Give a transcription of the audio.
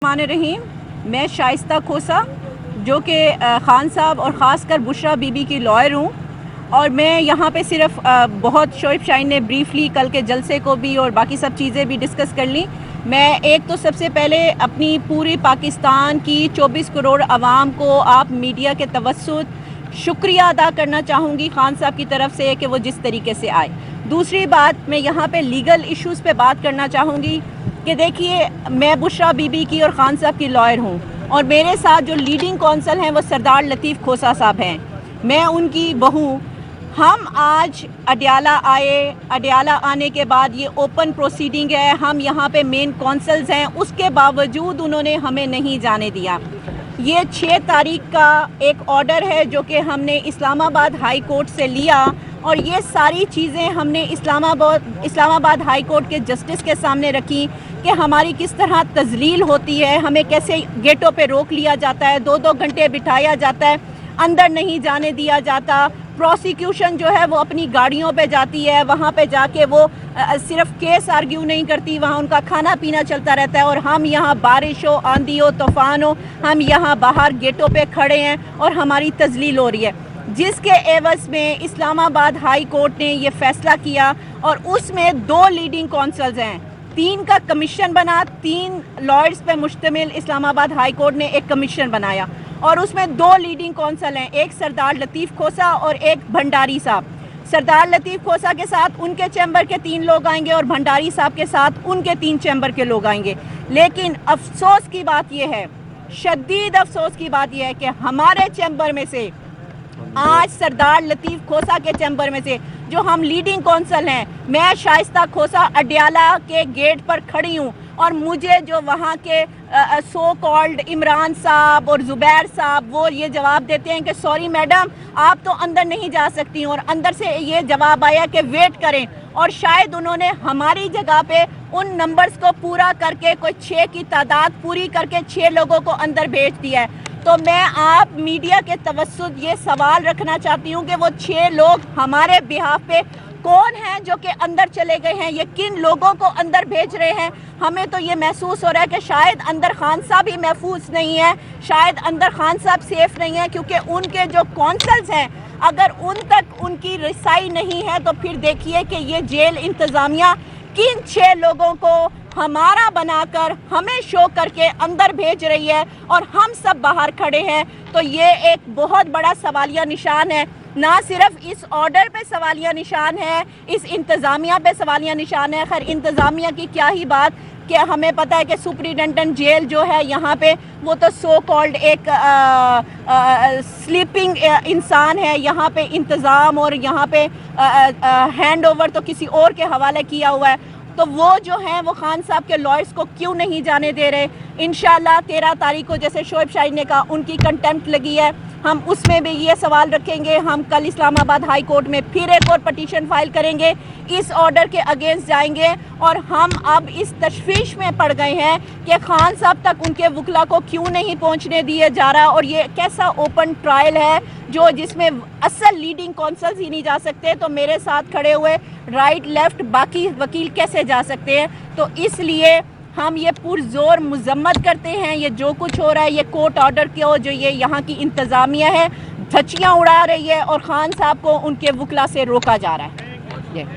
रहीम। मैं शाइस्ता खोसा जो कि ख़ान साहब और ख़ास कर बुशरा बीबी की लॉयर हूँ, और मैं यहाँ पे सिर्फ बहुत शोएब शाहीन ने ब्रीफली कल के जलसे को भी और बाकी सब चीज़ें भी डिस्कस कर ली। मैं एक तो सबसे पहले अपनी पूरी पाकिस्तान की 24 करोड़ आवाम को आप मीडिया के तवस्सुत शुक्रिया अदा करना चाहूँगी ख़ान साहब की तरफ से कि वो जिस तरीके से आए। दूसरी बात, मैं यहाँ पे लीगल इश्यूज़ पे बात करना चाहूँगी कि देखिए, मैं बुशरा बीबी की और ख़ान साहब की लॉयर हूँ, और मेरे साथ जो लीडिंग कौंसल हैं वो सरदार लतीफ़ खोसा साहब हैं। मैं उनकी बहू। हम आज अडयाला आए। अडयाला आने के बाद ये ओपन प्रोसीडिंग है, हम यहाँ पे मेन कौंसल्स हैं, उसके बावजूद उन्होंने हमें नहीं जाने दिया। ये 6 तारीख का एक ऑर्डर है जो कि हमने इस्लामाबाद हाई कोर्ट से लिया, और ये सारी चीज़ें हमने इस्लामाबाद हाई कोर्ट के जस्टिस के सामने रखी कि हमारी किस तरह तजलील होती है, हमें कैसे गेटों पे रोक लिया जाता है, 2-2 घंटे बिठाया जाता है, अंदर नहीं जाने दिया जाता। प्रोसिक्यूशन जो है वो अपनी गाड़ियों पे जाती है, वहाँ पे जाके वो सिर्फ केस आर्ग्यू नहीं करती, वहाँ उनका खाना पीना चलता रहता है, और हम यहाँ बारिश हो, आंधी हो, तूफ़ान हो, हम यहाँ बाहर गेटों पे खड़े हैं और हमारी तजलील हो रही है, जिसके एवज़ में इस्लामाबाद हाई कोर्ट ने ये फ़ैसला किया। और उसमें 2 लीडिंग कौंसल्स हैं, 3 का कमीशन बना, 3 लॉयर्स पे मुश्तमिल इस्लामाबाद हाई कोर्ट ने एक कमीशन बनाया, और उसमें 2 लीडिंग कौंसल हैं, एक सरदार लतीफ़ खोसा और एक भंडारी साहब। सरदार लतीफ़ खोसा के साथ उनके चैम्बर के 3 लोग आएंगे और भंडारी साहब के साथ उनके 3 चैम्बर के लोग आएंगे। लेकिन अफसोस की बात यह है, शदीद अफसोस की बात यह है कि हमारे चैम्बर में से आज सरदार लतीफ़ खोसा के चैम्बर में से जो हम लीडिंग कौंसल हैं, मैं शाइस्ता खोसा अडयाला के गेट पर खड़ी हूँ, और मुझे जो वहाँ के सो कॉल्ड इमरान साहब और ज़ुबैर साहब वो ये जवाब देते हैं कि सॉरी मैडम, आप तो अंदर नहीं जा सकती, और अंदर से ये जवाब आया कि वेट करें, और शायद उन्होंने हमारी जगह पे उन नंबर्स को पूरा करके कोई 6 की तादाद पूरी करके 6 लोगों को अंदर भेज दिया है। तो मैं आप मीडिया के तवस्सुत ये सवाल रखना चाहती हूँ कि वो 6 लोग हमारे बिहाफ पे कौन हैं जो कि अंदर चले गए हैं, ये किन लोगों को अंदर भेज रहे हैं। हमें तो ये महसूस हो रहा है कि शायद अंदर ख़ान साहब ही महफूज नहीं है, शायद अंदर ख़ान साहब सेफ नहीं है, क्योंकि उनके जो कौंसल्स हैं अगर उन तक उनकी रसाई नहीं है तो फिर देखिए कि ये जेल इंतज़ामिया किन 6 लोगों को हमारा बनाकर हमें शो करके अंदर भेज रही है, और हम सब बाहर खड़े हैं। तो ये एक बहुत बड़ा सवालिया निशान है, ना सिर्फ इस ऑर्डर पे सवालिया निशान है, इस इंतज़ामिया पे सवालिया निशान है। खैर, इंतज़ामिया की क्या ही बात, कि हमें पता है कि सुपरिटेंडेंट जेल जो है यहाँ पे वो तो सो कॉल्ड एक स्लीपिंग इंसान है, यहाँ पे इंतज़ाम और यहाँ पे हैंड ओवर तो किसी और के हवाले किया हुआ है। तो वो जो हैं वो ख़ान साहब के लॉयर्स को क्यों नहीं जाने दे रहे। इंशाल्लाह 13 तारीख को जैसे शोएब शाहीन ने कहा उनकी कंटेम्प्ट लगी है, हम उसमें भी ये सवाल रखेंगे। हम कल इस्लामाबाद हाई कोर्ट में फिर एक और पटिशन फाइल करेंगे, इस ऑर्डर के अगेंस्ट जाएंगे, और हम अब इस तशवीश में पड़ गए हैं कि ख़ान साहब तक उनके वकला को क्यों नहीं पहुंचने दिए जा रहा, और ये कैसा ओपन ट्रायल है जो जिसमें असल लीडिंग कौंसल्स ही नहीं जा सकते, तो मेरे साथ खड़े हुए राइट लेफ्ट बाकी वकील कैसे जा सकते हैं। तो इसलिए हम ये पुरजोर मजम्मत करते हैं, ये जो कुछ हो रहा है, ये कोर्ट ऑर्डर को जो ये यहाँ की इंतज़ामिया है धज्जियाँ उड़ा रही है, और ख़ान साहब को उनके वकला से रोका जा रहा है।